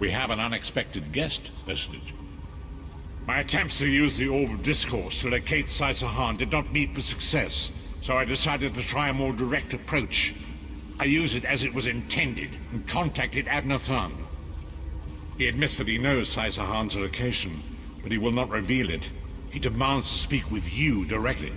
We have an unexpected guest, Vestige. My attempts to use the Orb of Discourse to locate Saisahan did not meet with success, so I decided to try a more direct approach. I used it as it was intended, and contacted Tharn. He admits that he knows Saisahan's location, but he will not reveal it. He demands to speak with you directly.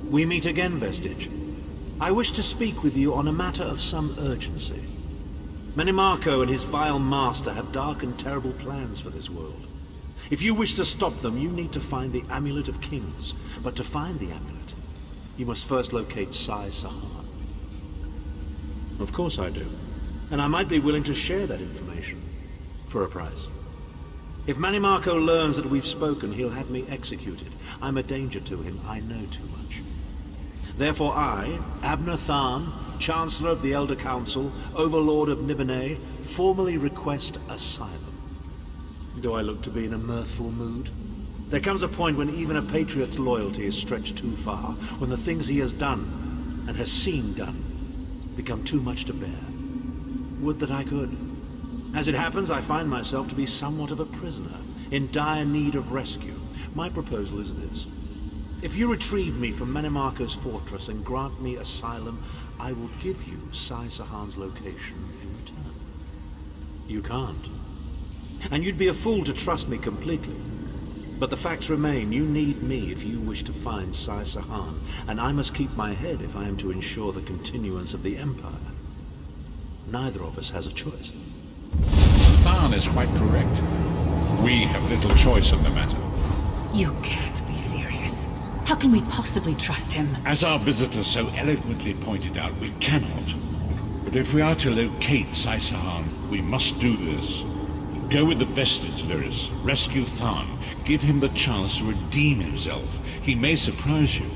We meet again, Vestige. I wish to speak with you on a matter of some urgency. Menimarco and his vile master have dark and terrible plans for this world. If you wish to stop them, you need to find the Amulet of Kings. But to find the amulet, you must first locate Saisahan. Of course I do. And I might be willing to share that information. For a price. If Menimarco learns that we've spoken, he'll have me executed. I'm a danger to him. I know too much. Therefore I, Tharn, Chancellor of the Elder Council, Overlord of Nibene, formally request asylum. Do I look to be in a mirthful mood? There comes a point when even a patriot's loyalty is stretched too far, when the things he has done, and has seen done, become too much to bear. Would that I could. As it happens, I find myself to be somewhat of a prisoner, in dire need of rescue. My proposal is this. If you retrieve me from Menimarco's fortress and grant me asylum, I will give you Saisahan's location in return. You can't. And you'd be a fool to trust me completely. But the facts remain, you need me if you wish to find Saisahan, and I must keep my head if I am to ensure the continuance of the Empire. Neither of us has a choice. Tharn is quite correct. We have little choice in the matter. You can't be serious. How can we possibly trust him? As our visitor so eloquently pointed out, we cannot. But if we are to locate Saisahan, we must do this. Go with the Vestige, Lyris. Rescue Tharn. Give him the chance to redeem himself. He may surprise you.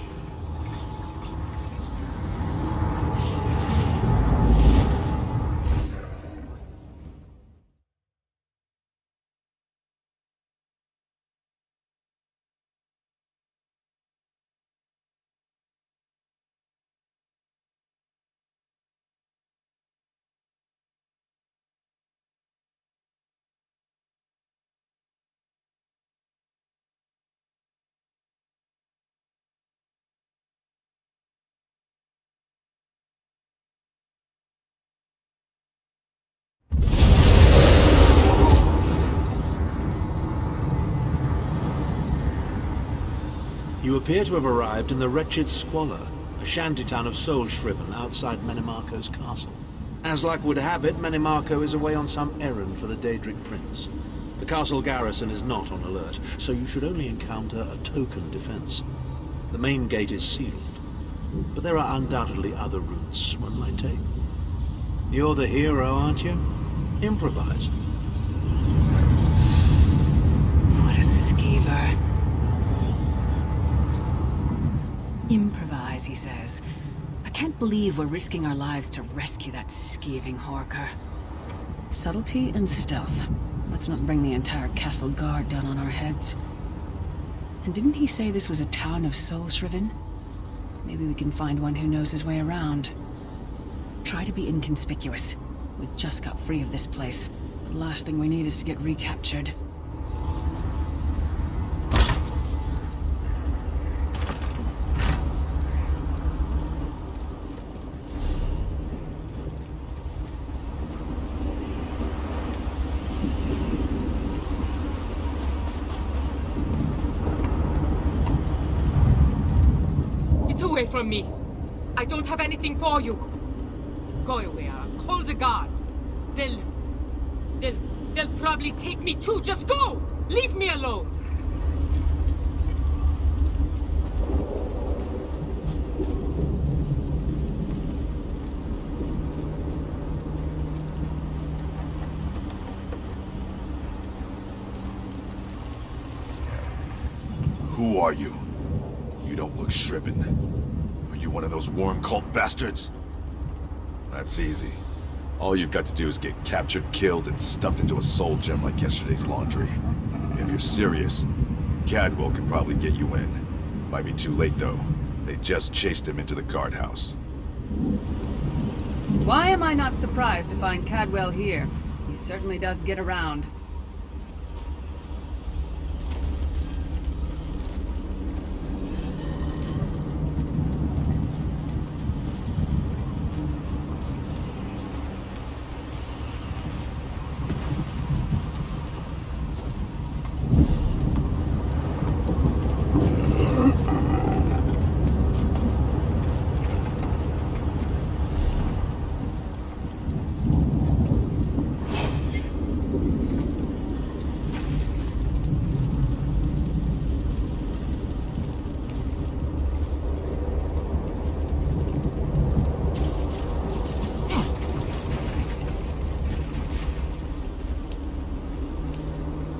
You appear to have arrived in the wretched Squalor, a shantytown of soul-shriven outside Menimarco's castle. As luck would have it, Menimarco is away on some errand for the Daedric Prince. The castle garrison is not on alert, so you should only encounter a token defense. The main gate is sealed, but there are undoubtedly other routes one might take. You're the hero, aren't you? Improvise. What a skeever. Improvise, he says. I can't believe we're risking our lives to rescue that skeeving horker. Subtlety and stealth. Let's not bring the entire castle guard down on our heads. And didn't he say this was a town of soul-shriven? Maybe we can find one who knows his way around. Try to be inconspicuous. We just got free of this place. The last thing we need is to get recaptured. Away from me! I don't have anything for you! Go away, I'll call the guards. They'll probably take me too. Just go! Leave me alone! Who are you? You don't look shriven. Are you one of those worm cult bastards? That's easy. All you've got to do is get captured, killed, and stuffed into a soul gem like yesterday's laundry. If you're serious, Cadwell can probably get you in. Might be too late, though. They just chased him into the guardhouse. Why am I not surprised to find Cadwell here? He certainly does get around.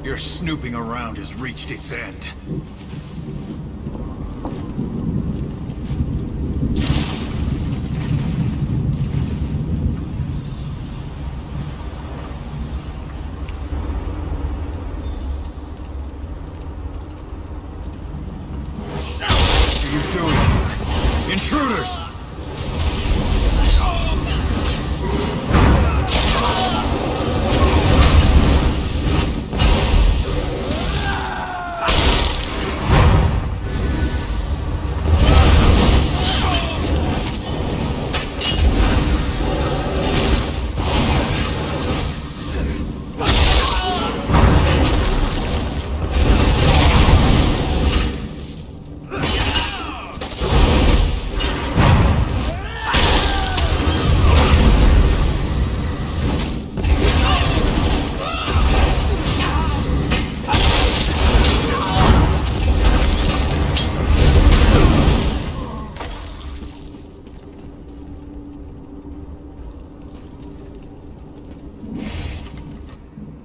Your snooping around has reached its end. What are you doing? Intruders!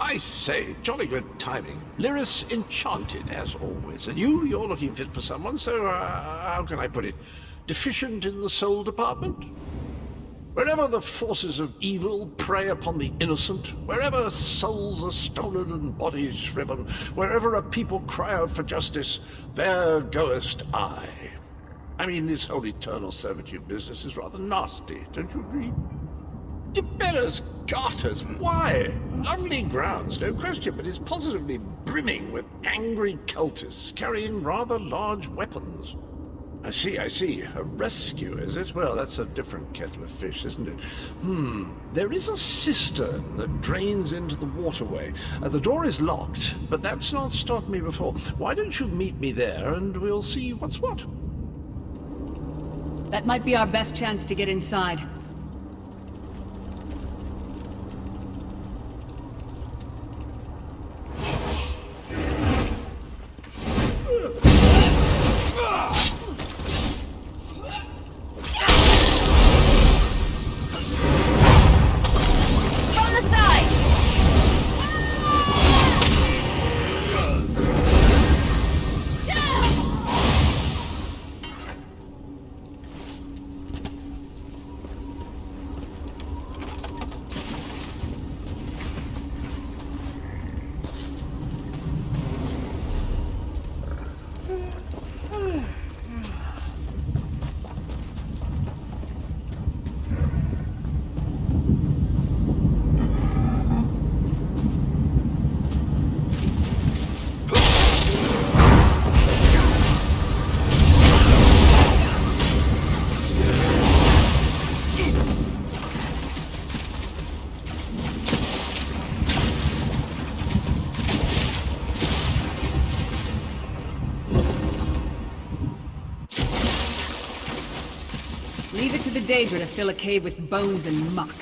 I say, jolly good timing. Lyris enchanted, as always. And you're looking fit for someone, so, how can I put it? Deficient in the soul department? Wherever the forces of evil prey upon the innocent, wherever souls are stolen and bodies shriven, wherever a people cry out for justice, there goest I. I mean, this whole eternal servitude business is rather nasty, don't you agree? Dibellus garters, why? Lovely grounds, no question, but it's positively brimming with angry cultists carrying rather large weapons. I see. A rescue, is it? Well, that's a different kettle of fish, isn't it? There is a cistern that drains into the waterway. The door is locked, but that's not stopped me before. Why don't you meet me there, and we'll see what's what? That might be our best chance to get inside. Leave it to the Daedra to fill a cave with bones and muck.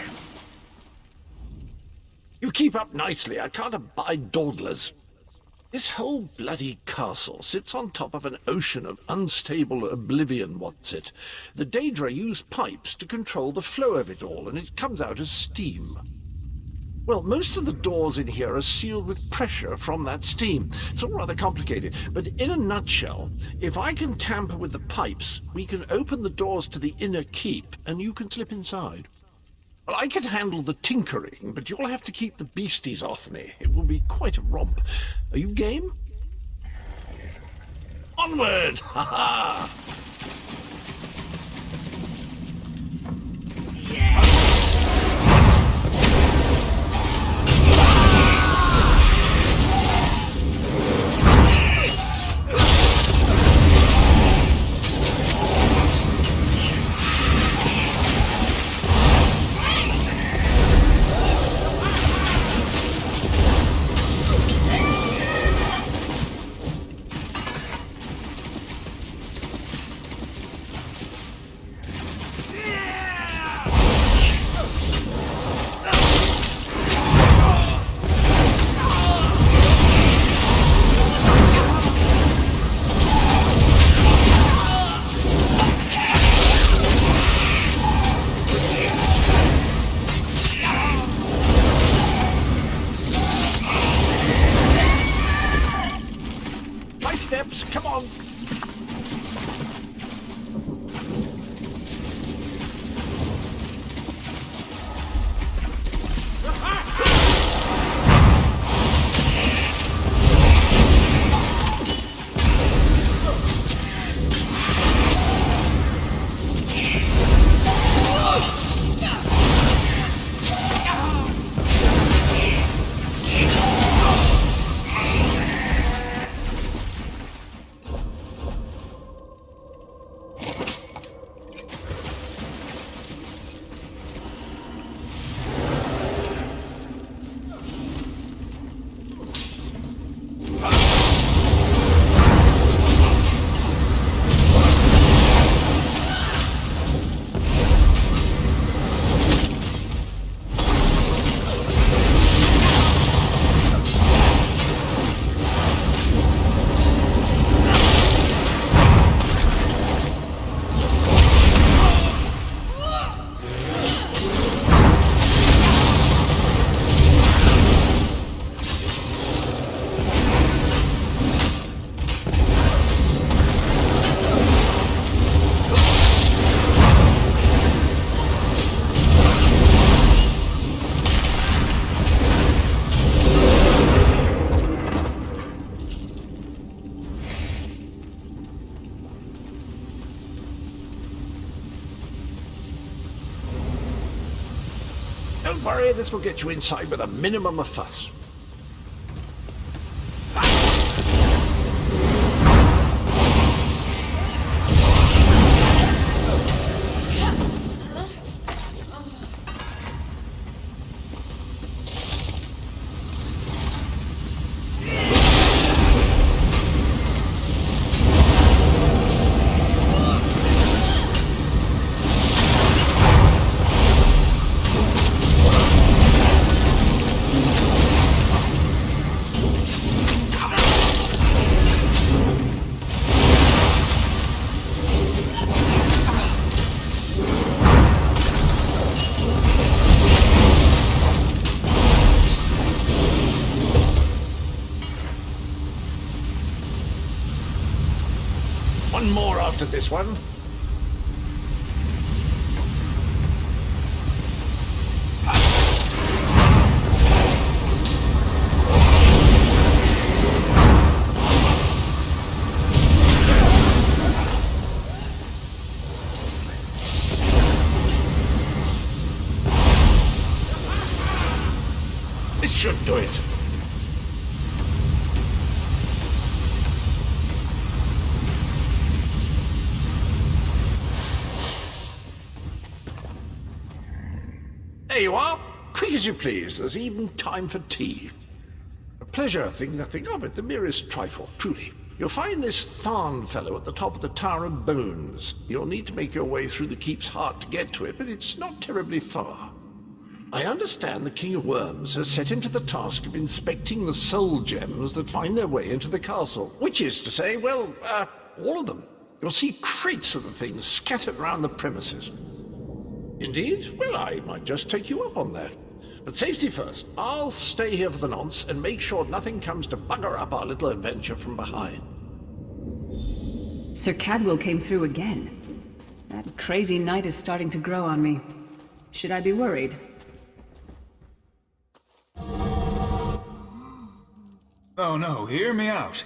You keep up nicely. I can't abide dawdlers. This whole bloody castle sits on top of an ocean of unstable oblivion, what's it? The Daedra use pipes to control the flow of it all, and it comes out as steam. Well, most of the doors in here are sealed with pressure from that steam. It's all rather complicated, but in a nutshell, if I can tamper with the pipes, we can open the doors to the inner keep, and you can slip inside. Well, I can handle the tinkering, but you'll have to keep the beasties off me. It will be quite a romp. Are you game? Onward! Ha ha! steps, come on. Don't worry, this will get you inside with a minimum of fuss. One more after this one. This should do it. There you are. Quick as you please. There's even time for tea. A pleasure, think nothing of it. The merest trifle, truly. You'll find this Tharn fellow at the top of the Tower of Bones. You'll need to make your way through the keep's heart to get to it, but it's not terribly far. I understand the King of Worms has set him to the task of inspecting the soul gems that find their way into the castle. Which is to say, well, all of them. You'll see crates of the things scattered around the premises. Indeed? Well, I might just take you up on that. But safety first. I'll stay here for the nonce and make sure nothing comes to bugger up our little adventure from behind. Sir Cadwell came through again. That crazy night is starting to grow on me. Should I be worried? Oh no, hear me out.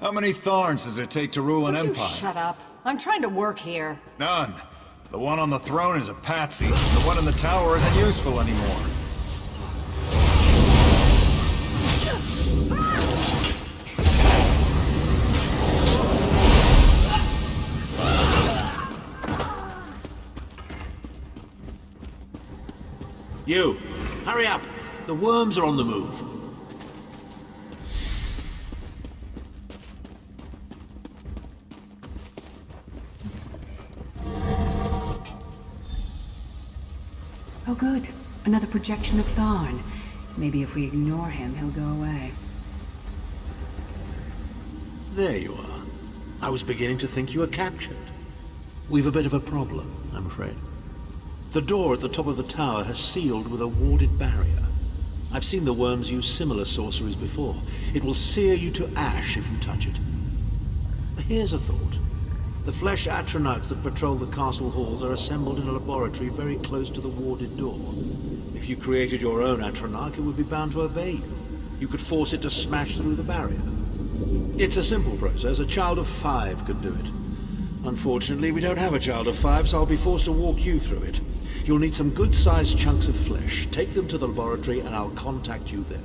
How many Tharns does it take to rule an empire? Shut up. I'm trying to work here. None. The one on the throne is a patsy. The one in the tower isn't useful anymore. You, hurry up. The worms are on the move. Oh good. Another projection of Tharn. Maybe if we ignore him, he'll go away. There you are. I was beginning to think you were captured. We've a bit of a problem, I'm afraid. The door at the top of the tower has sealed with a warded barrier. I've seen the worms use similar sorceries before. It will sear you to ash if you touch it. Here's a thought. The flesh Atronugs that patrol the castle halls are assembled in a laboratory very close to the warded door. If you created your own Atronach, it would be bound to obey you. You could force it to smash through the barrier. It's a simple process. A child of 5 could do it. Unfortunately, we don't have a child of 5, so I'll be forced to walk you through it. You'll need some good-sized chunks of flesh. Take them to the laboratory and I'll contact you there.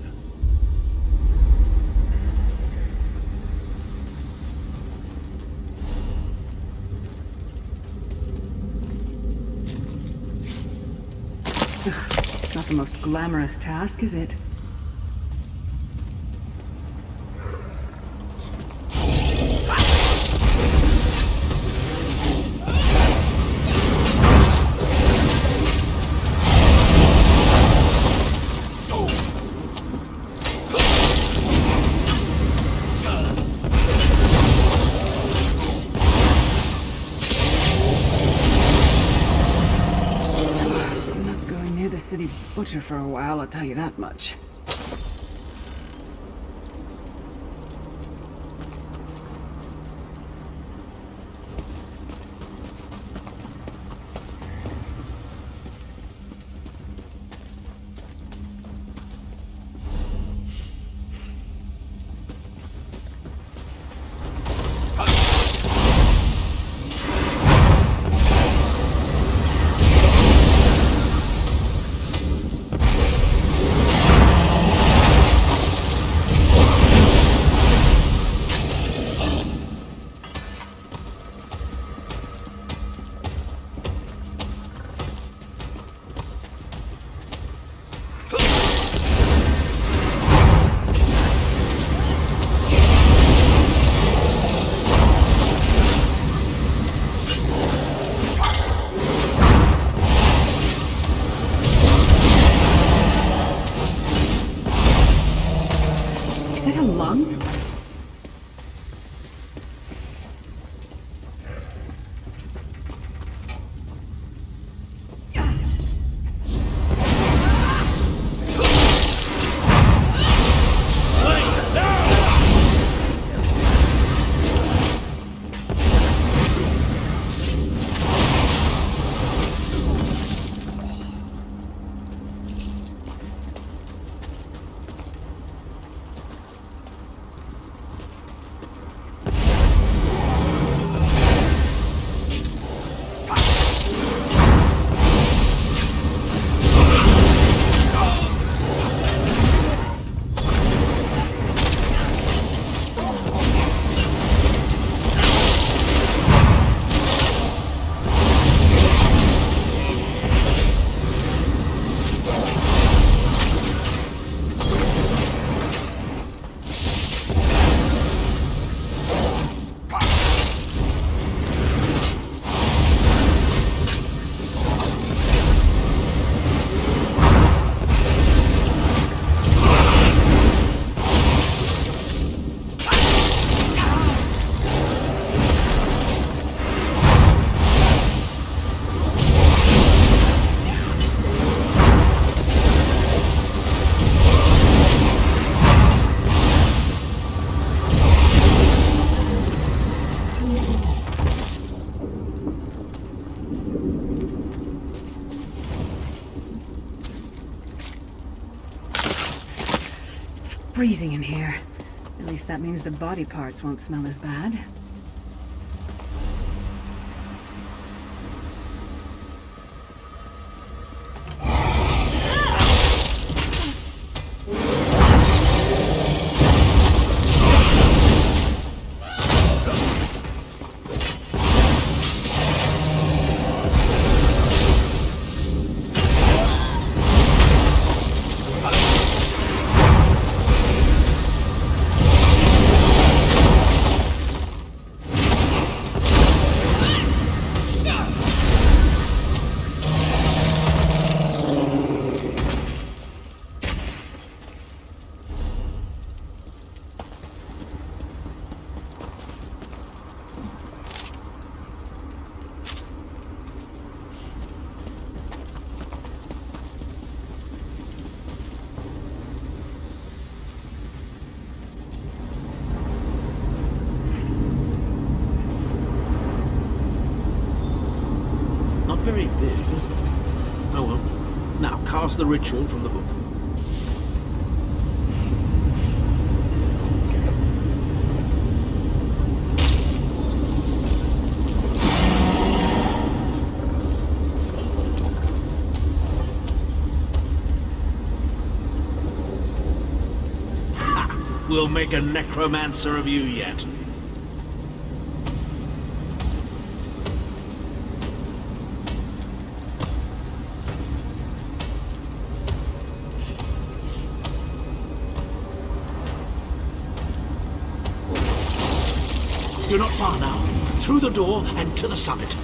Not the most glamorous task, is it? Butcher for a while, I'll tell you that much. Freezing in here. At least that means the body parts won't smell as bad. very big. Oh well. Now, cast the ritual from the book. We'll make a necromancer of you yet. You're not far now. Through the door and to the summit.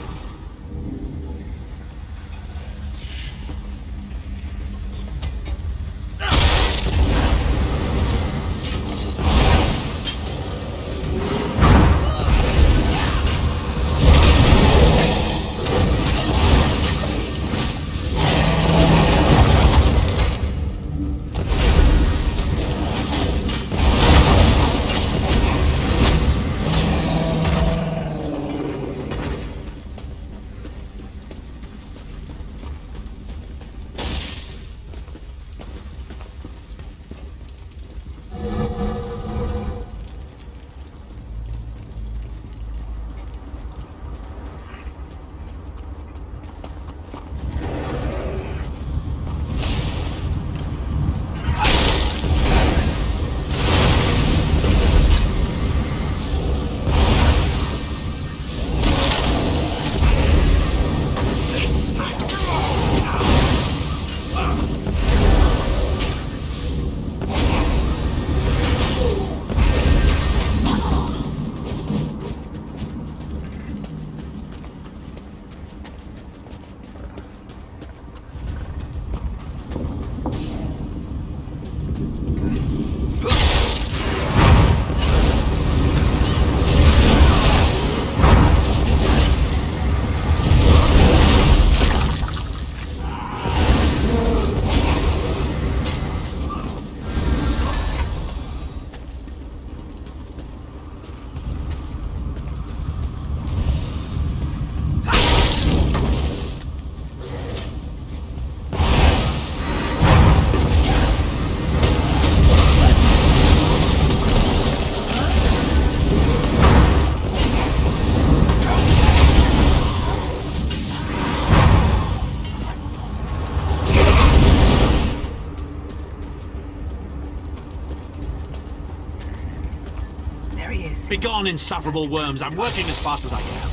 Begone, insufferable worms. I'm working as fast as I can.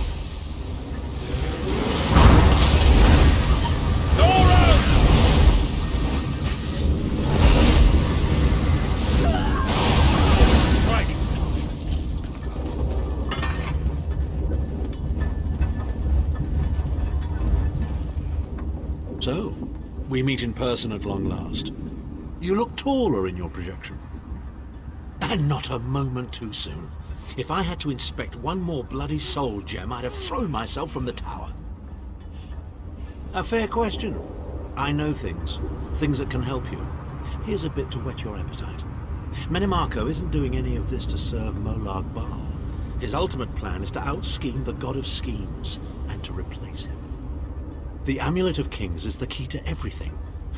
So, we meet in person at long last. You look taller in your projection. And not a moment too soon. If I had to inspect one more bloody soul gem, I'd have thrown myself from the tower. A fair question. I know things. Things that can help you. Here's a bit to whet your appetite. Menimarco isn't doing any of this to serve Molag Bal. His ultimate plan is to out-scheme the god of schemes, and to replace him. The Amulet of Kings is the key to everything.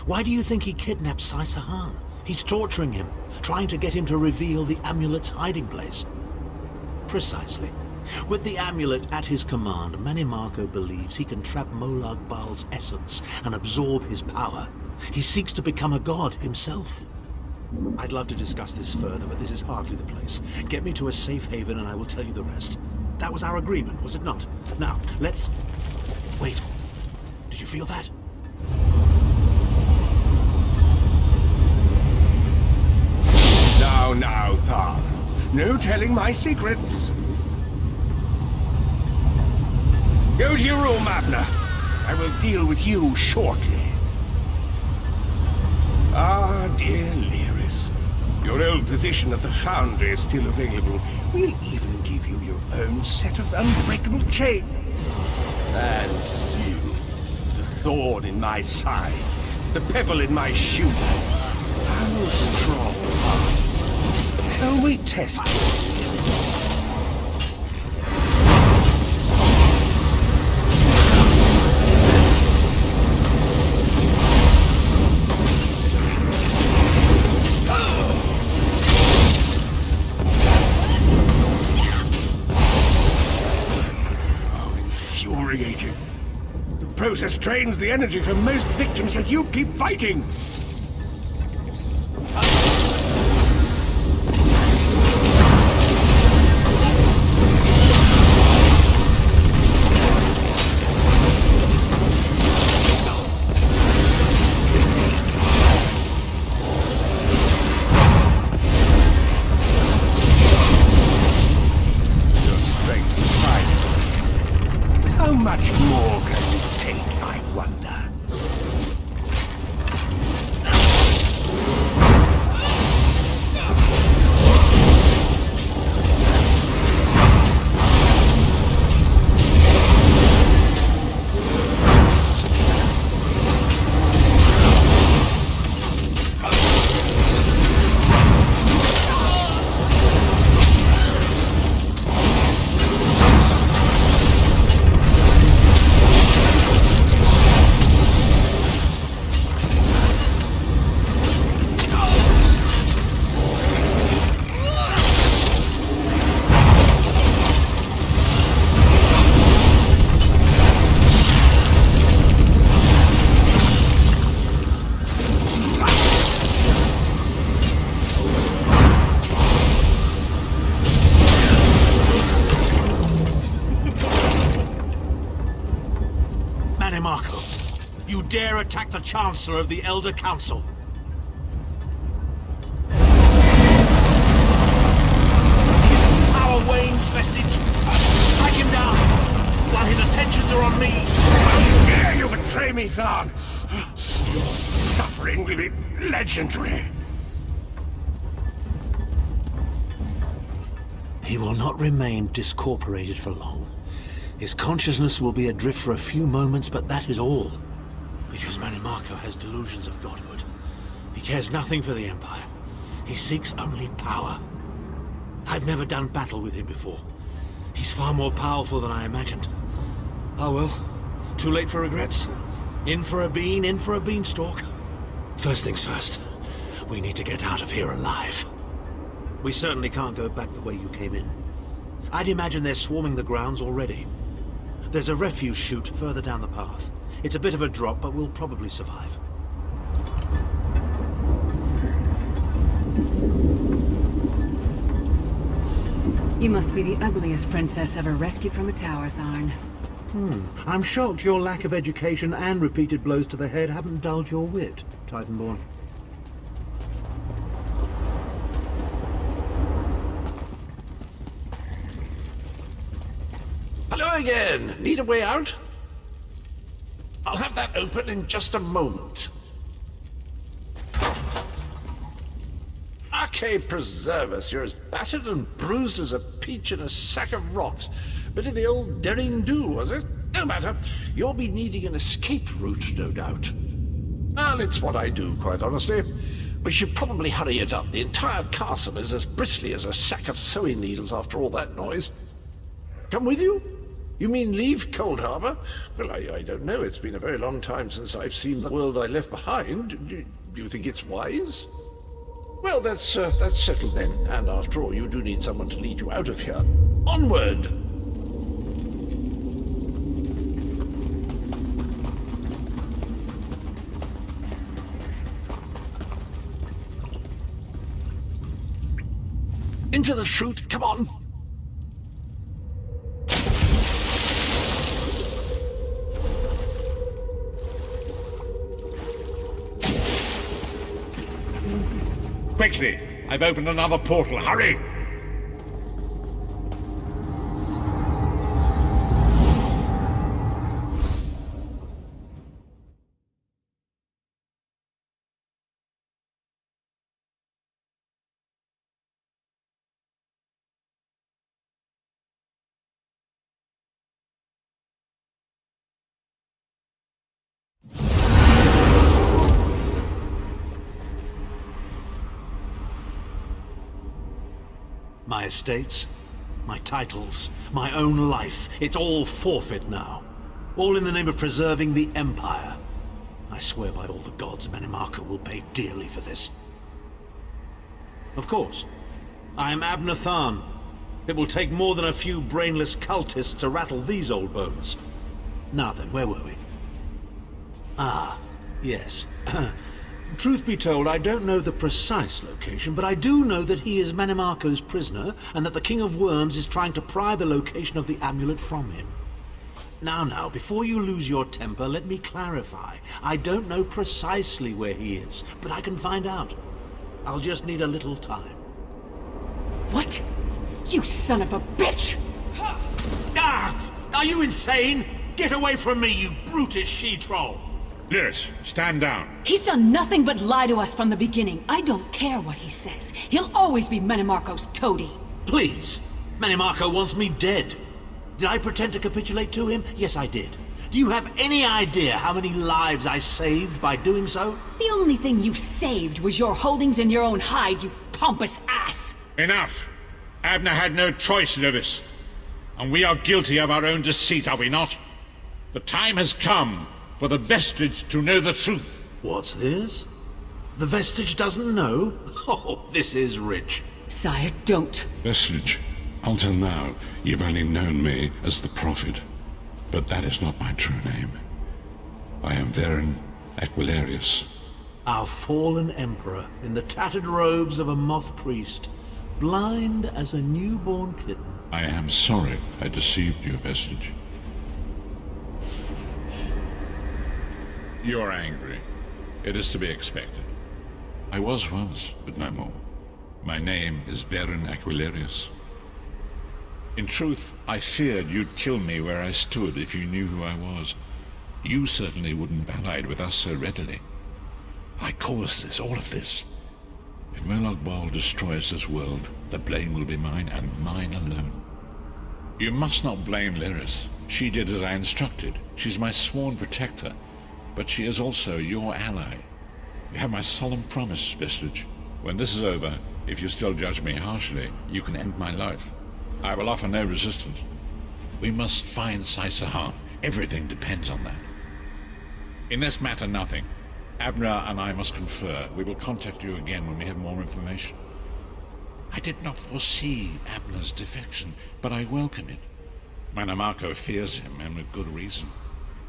Why do you think he kidnapped Saisahan? He's torturing him, trying to get him to reveal the amulet's hiding place. Precisely. With the amulet at his command, Menimarco believes he can trap Molag Bal's essence and absorb his power. He seeks to become a god himself. I'd love to discuss this further, but this is hardly the place. Get me to a safe haven and I will tell you the rest. That was our agreement, was it not? Now, let's... Wait. Did you feel that? Now, Tharn. No telling my secrets. Go to your room, Abner. I will deal with you shortly. Ah, dear Lyris. Your old position at the Foundry is still available. We'll even give you your own set of unbreakable chain. And you, the thorn in my side, the pebble in my shoe. How strong are you? Shall we test it? infuriating. The process drains the energy from most victims, yet you keep fighting! How much more can you take, I wonder? You dare attack the Chancellor of the Elder Council? Power wanes, vestige. Strike him down, while his attentions are on me. How dare you betray me, Tharn? Your suffering will be legendary. He will not remain discorporated for long. His consciousness will be adrift for a few moments, but that is all. Because Manimarco has delusions of godhood. He cares nothing for the Empire. He seeks only power. I've never done battle with him before. He's far more powerful than I imagined. Oh well, too late for regrets. In for a bean, in for a beanstalk. First things first, we need to get out of here alive. We certainly can't go back the way you came in. I'd imagine they're swarming the grounds already. There's a refuse chute further down the path. It's a bit of a drop, but we'll probably survive. You must be the ugliest princess ever rescued from a tower, Tharn. I'm shocked your lack of education and repeated blows to the head haven't dulled your wit, Titanborn. Hello again. Need a way out? I'll have that open in just a moment. Arcade preserve us, you're as battered and bruised as a peach in a sack of rocks. Bit of the old derring do, was it? No matter. You'll be needing an escape route, no doubt. Well, it's what I do, quite honestly. We should probably hurry it up. The entire castle is as bristly as a sack of sewing needles after all that noise. Come with you? You mean leave Cold Harbor? Well, I don't know. It's been a very long time since I've seen the world I left behind. Do you think it's wise? Well, that's settled then. And after all, you do need someone to lead you out of here. Onward! Into the chute, come on! Quickly! I've opened another portal. Hurry! My estates, my titles, my own life, it's all forfeit now. All in the name of preserving the Empire. I swear by all the gods, Manimarco will pay dearly for this. Of course, I am Abner Tharn. It will take more than a few brainless cultists to rattle these old bones. Now then, where were we? Ah, yes. Truth be told, I don't know the precise location, but I do know that he is Manimarco's prisoner, and that the King of Worms is trying to pry the location of the amulet from him. Now, before you lose your temper, let me clarify. I don't know precisely where he is, but I can find out. I'll just need a little time. What? You son of a bitch! Ah! Are you insane? Get away from me, you brutish she-troll! Lyris, stand down. He's done nothing but lie to us from the beginning. I don't care what he says. He'll always be Manimarco's toady. Please! Manimarco wants me dead. Did I pretend to capitulate to him? Yes, I did. Do you have any idea how many lives I saved by doing so? The only thing you saved was your holdings in your own hide, you pompous ass! Enough! Abner had no choice, Lyris. And we are guilty of our own deceit, are we not? The time has come for the Vestige to know the truth. What's this? The Vestige doesn't know? Oh, this is rich. Sire, don't. Vestige, until now, you've only known me as the Prophet. But that is not my true name. I am Whiterun Hold. Our fallen emperor, in the tattered robes of a moth priest, blind as a newborn kitten. I am sorry I deceived you, Vestige. You are angry. It is to be expected. I was once, but no more. My name is Whiterun Hold. In truth, I feared you'd kill me where I stood if you knew who I was. You certainly wouldn't allied with us so readily. I caused this, all of this. If Molag Bal destroys this world, the blame will be mine, and mine alone. You must not blame Lyris. She did as I instructed. She's my sworn protector, but she is also your ally. You have my solemn promise, Vestige. When this is over, if you still judge me harshly, you can end my life. I will offer no resistance. We must find Saisahan. Everything depends on that. In this matter, nothing. Abner and I must confer. We will contact you again when we have more information. I did not foresee Abner's defection, but I welcome it. Manimarco fears him, and with good reason.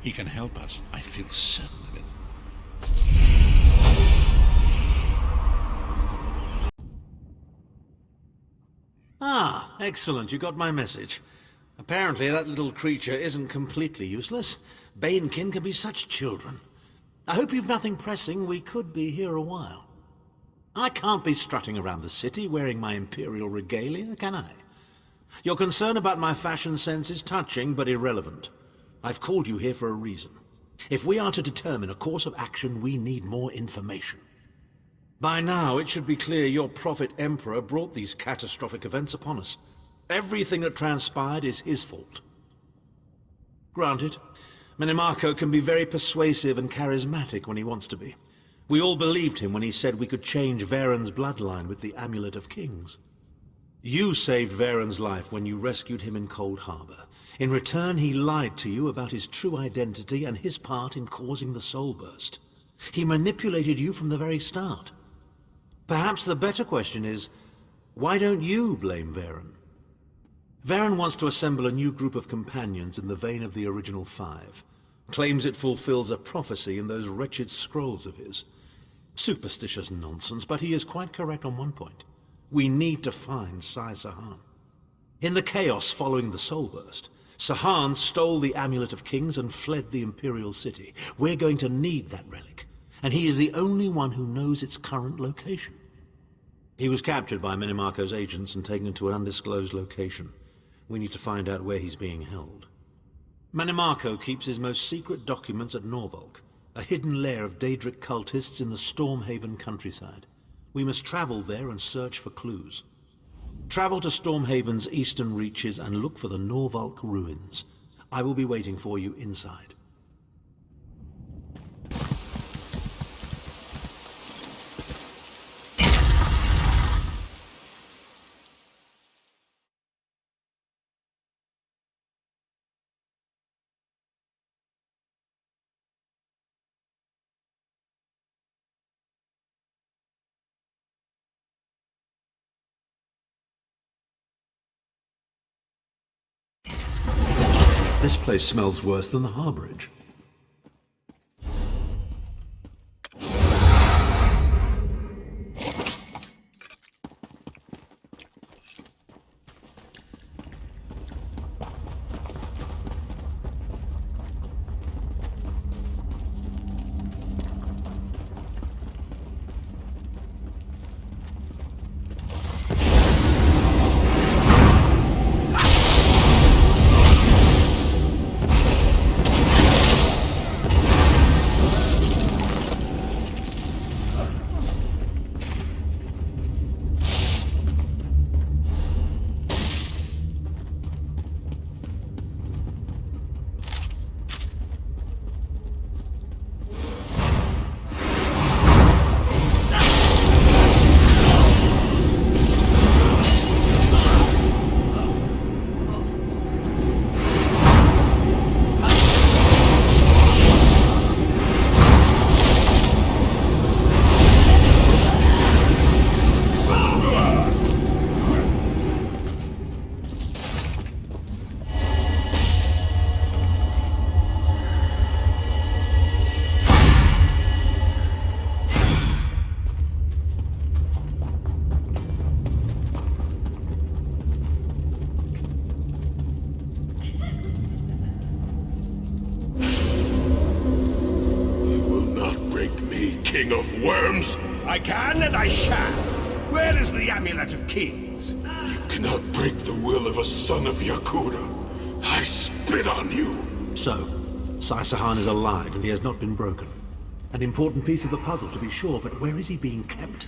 He can help us. I feel certain of it. Ah, excellent. You got my message. Apparently that little creature isn't completely useless. Banekin can be such children. I hope you've nothing pressing. We could be here a while. I can't be strutting around the city wearing my imperial regalia, can I? Your concern about my fashion sense is touching, but irrelevant. I've called you here for a reason. If we are to determine a course of action, we need more information. By now, it should be clear your prophet emperor brought these catastrophic events upon us. Everything that transpired is his fault. Granted, Manimarco can be very persuasive and charismatic when he wants to be. We all believed him when he said we could change Varen's bloodline with the Amulet of Kings. You saved Varen's life when you rescued him in Cold Harbor. In return, he lied to you about his true identity and his part in causing the Soul Burst. He manipulated you from the very start. Perhaps the better question is, why don't you blame Varen? Varen wants to assemble a new group of companions in the vein of the original five. Claims it fulfills a prophecy in those wretched scrolls of his. Superstitious nonsense, but he is quite correct on one point. We need to find Sahan. In the chaos following the Soul Burst, Sahan stole the Amulet of Kings and fled the Imperial City. We're going to need that relic, and he is the only one who knows its current location. He was captured by Manimarco's agents and taken to an undisclosed location. We need to find out where he's being held. Manimarco keeps his most secret documents at Norvalk, a hidden lair of Daedric cultists in the Stormhaven countryside. We must travel there and search for clues. Travel to Stormhaven's eastern reaches and look for the Norvalk ruins. I will be waiting for you inside. This place smells worse than the harborage. King of Worms? I can and I shall. Where is the Amulet of Kings? You cannot break the will of a son of Yakuda. I spit on you. So, Saisahan is alive and he has not been broken. An important piece of the puzzle to be sure, but where is he being kept?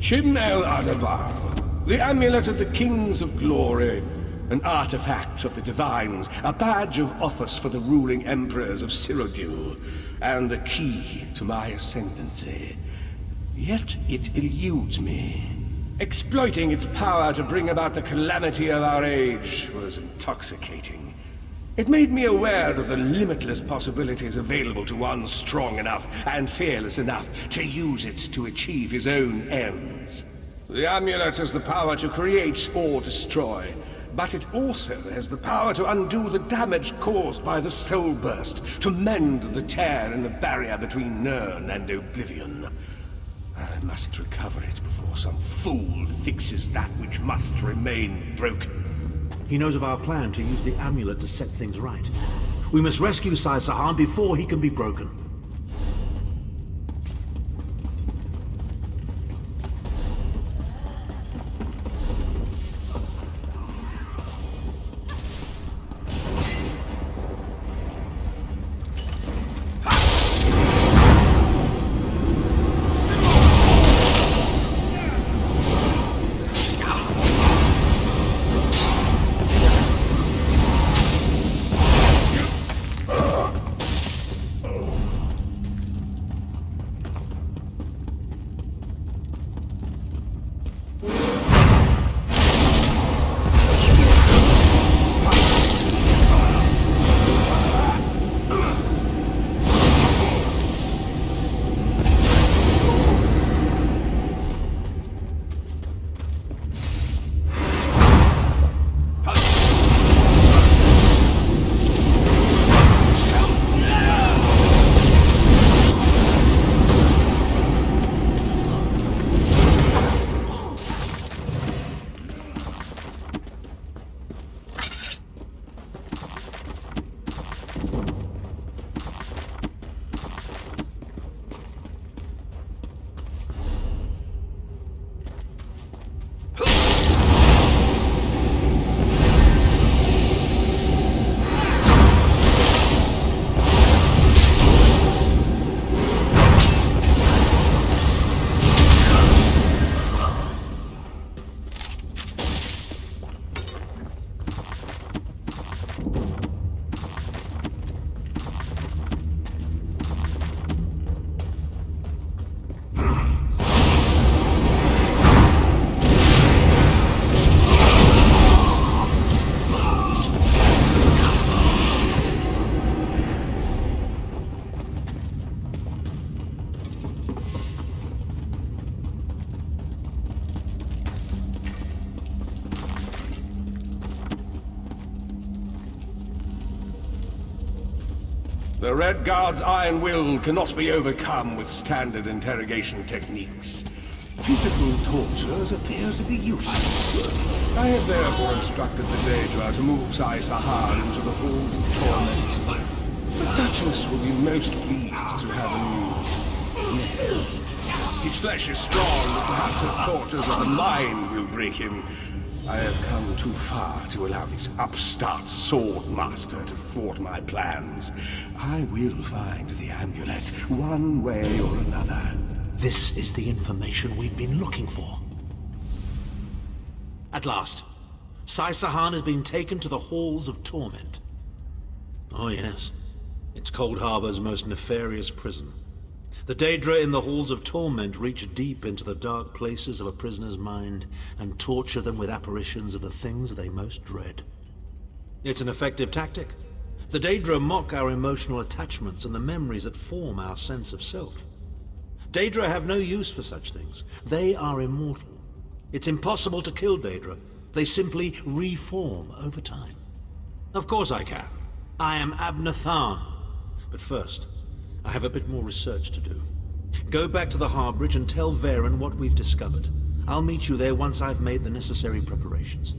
Chim El Adabar, the Amulet of the Kings of Glory, an artifact of the Divines, a badge of office for the ruling emperors of Cyrodiil, and the key to my ascendancy. Yet it eludes me. Exploiting its power to bring about the calamity of our age was intoxicating. It made me aware of the limitless possibilities available to one strong enough and fearless enough to use it to achieve his own ends. The amulet has the power to create or destroy, but it also has the power to undo the damage caused by the soul burst, to mend the tear in the barrier between Nirn and Oblivion. I must recover it before some fool fixes that which must remain broken. He knows of our plan to use the amulet to set things right. We must rescue Saisahan before he can be broken. The Red Guard's iron will cannot be overcome with standard interrogation techniques. Physical tortures appear to be useless. I have therefore instructed the Daedra to move Sahar into the halls of torment. The Duchess will be most pleased to have a new guest. His flesh is strong, but perhaps the tortures of the mind will break him. I have come too far to allow this upstart sword master to thwart my plans. I will find the amulet, one way or another. This is the information we've been looking for. At last, Sahan has been taken to the Halls of Torment. Oh yes, it's Cold Harbor's most nefarious prison. The Daedra in the Halls of Torment reach deep into the dark places of a prisoner's mind and torture them with apparitions of the things they most dread. It's an effective tactic. The Daedra mock our emotional attachments and the memories that form our sense of self. Daedra have no use for such things. They are immortal. It's impossible to kill Daedra. They simply reform over time. Of course I can. I am Abner Tharn. But first, I have a bit more research to do. Go back to the Harbridge and tell Varen what we've discovered. I'll meet you there once I've made the necessary preparations.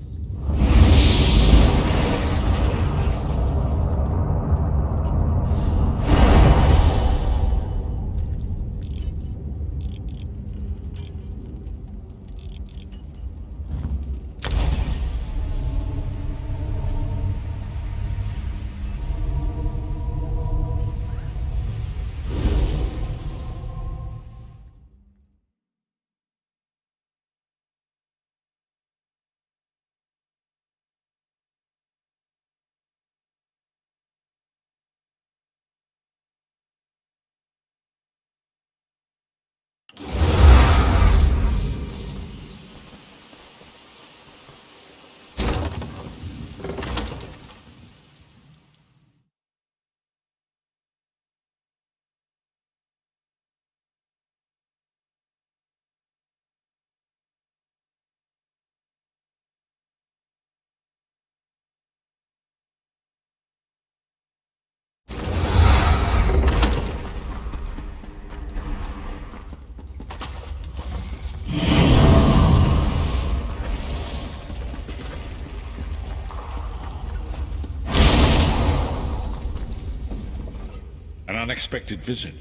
An unexpected visit.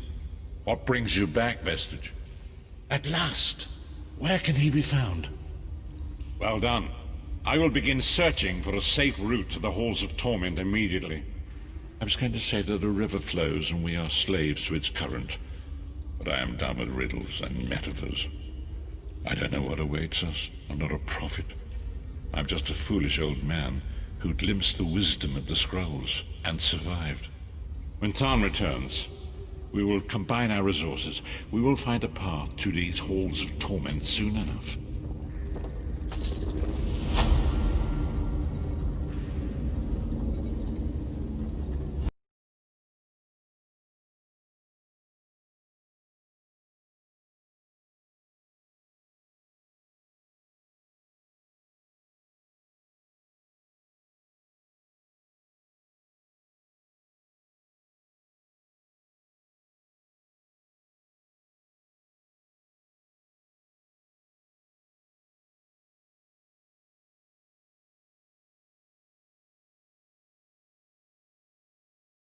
What brings you back, Vestige? At last! Where can he be found? Well done. I will begin searching for a safe route to the Halls of Torment immediately. I was going to say that a river flows and we are slaves to its current, but I am done with riddles and metaphors. I don't know what awaits us. I'm not a prophet. I'm just a foolish old man who glimpsed the wisdom of the scrolls and survived. When Tharn returns, we will combine our resources. We will find a path to these Halls of Torment soon enough.